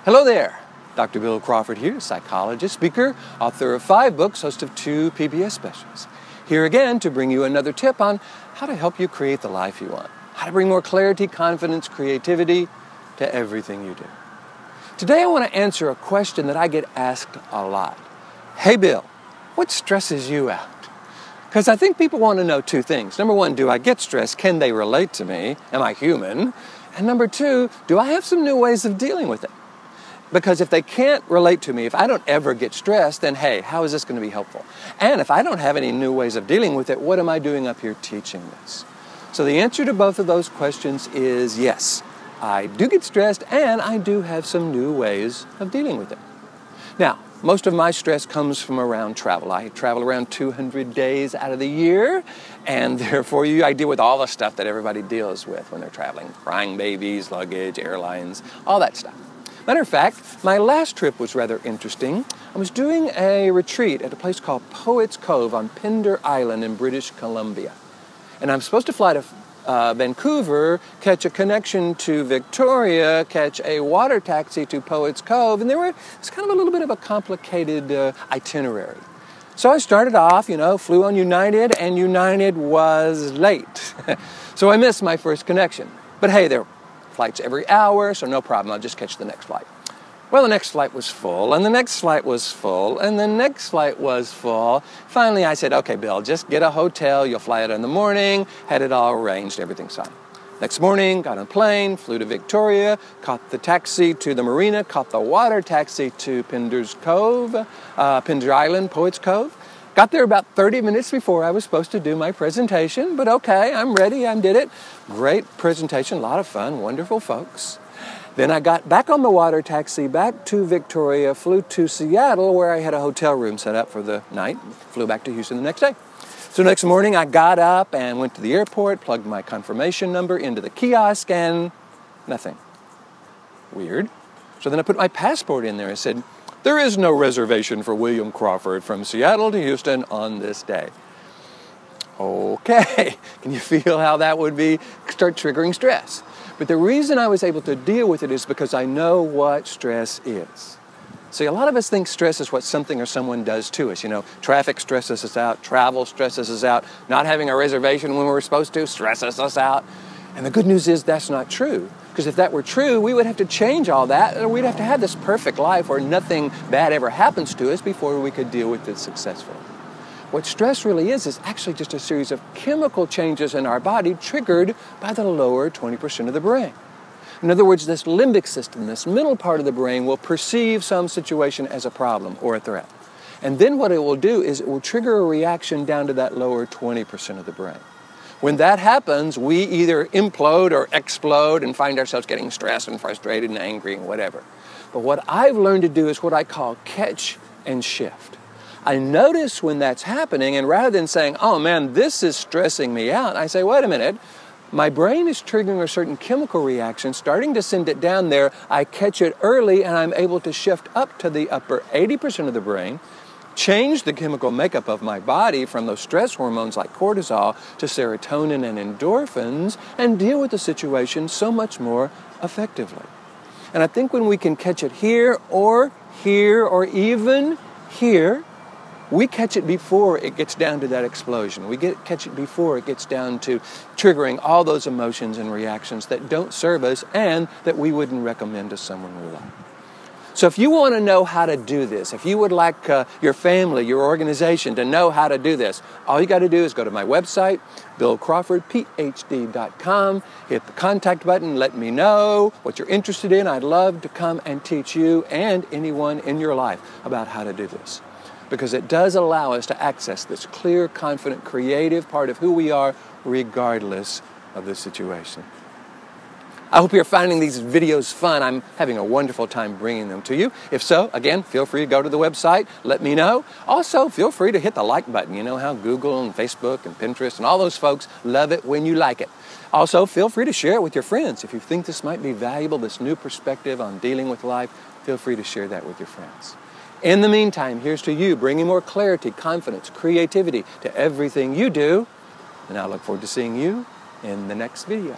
Hello there, Dr. Bill Crawford here, psychologist, speaker, author of 5 books, host of 2 PBS specials. Here again to bring you another tip on how to help you create the life you want. How to bring more clarity, confidence, creativity to everything you do. Today I want to answer a question that I get asked a lot. Hey Bill, what stresses you out? Because I think people want to know 2 things. Number 1, do I get stressed? Can they relate to me? Am I human? And number 2, do I have some new ways of dealing with it? Because if they can't relate to me, if I don't ever get stressed, then hey, how is this going to be helpful? And if I don't have any new ways of dealing with it, what am I doing up here teaching this? So the answer to both of those questions is yes, I do get stressed and I do have some new ways of dealing with it. Now, most of my stress comes from around travel. I travel around 200 days out of the year, and therefore I deal with all the stuff that everybody deals with when they're traveling. Crying babies, luggage, airlines, all that stuff. Matter of fact, my last trip was rather interesting. I was doing a retreat at a place called Poets Cove on Pender Island in British Columbia. And I'm supposed to fly to Vancouver, catch a connection to Victoria, catch a water taxi to Poets Cove, and it's kind of a little bit of a complicated itinerary. So I started off, flew on United, and United was late. So I missed my first connection. But hey, there are flights every hour, so no problem, I'll just catch the next flight. Well, the next flight was full, and the next flight was full, and the next flight was full. Finally, I said, okay, Bill, just get a hotel, you'll fly out in the morning, had it all arranged, everything's fine. Next morning, got on a plane, flew to Victoria, caught the taxi to the marina, caught the water taxi to Pender's Cove, Pender Island, Poets Cove. Got there about 30 minutes before I was supposed to do my presentation, but okay, I'm ready, I did it. Great presentation, a lot of fun, wonderful folks. Then I got back on the water taxi back to Victoria, flew to Seattle where I had a hotel room set up for the night, flew back to Houston the next day. So next morning I got up and went to the airport, plugged my confirmation number into the kiosk and nothing. Weird. So then I put my passport in there. I said, there is no reservation for William Crawford from Seattle to Houston on this day. Okay, can you feel how that would start triggering stress? But the reason I was able to deal with it is because I know what stress is. See, a lot of us think stress is what something or someone does to us. Traffic stresses us out, travel stresses us out, not having a reservation when we're supposed to stresses us out. And the good news is that's not true. Because if that were true, we would have to change all that, or we'd have to have this perfect life where nothing bad ever happens to us before we could deal with it successfully. What stress really is actually just a series of chemical changes in our body triggered by the lower 20% of the brain. In other words, this limbic system, this middle part of the brain, will perceive some situation as a problem or a threat. And then what it will do is it will trigger a reaction down to that lower 20% of the brain. When that happens, we either implode or explode and find ourselves getting stressed and frustrated and angry and whatever. But what I've learned to do is what I call catch and shift. I notice when that's happening, and rather than saying, oh man, this is stressing me out, I say, wait a minute, my brain is triggering a certain chemical reaction, starting to send it down there. I catch it early and I'm able to shift up to the upper 80% of the brain, change the chemical makeup of my body from those stress hormones like cortisol to serotonin and endorphins, and deal with the situation so much more effectively. And I think when we can catch it here or even here, we catch it before it gets down to that explosion. We catch it before it gets down to triggering all those emotions and reactions that don't serve us and that we wouldn't recommend to someone we love. So if you want to know how to do this, if you would like your family, your organization to know how to do this, all you got to do is go to my website, billcrawfordphd.com, hit the contact button, let me know what you're interested in. I'd love to come and teach you and anyone in your life about how to do this. Because it does allow us to access this clear, confident, creative part of who we are regardless of the situation. I hope you're finding these videos fun. I'm having a wonderful time bringing them to you. If so, again, feel free to go to the website, let me know. Also, feel free to hit the like button. You know how Google and Facebook and Pinterest and all those folks love it when you like it. Also, feel free to share it with your friends. If you think this might be valuable, this new perspective on dealing with life, feel free to share that with your friends. In the meantime, here's to you, bringing more clarity, confidence, creativity to everything you do. And I look forward to seeing you in the next video.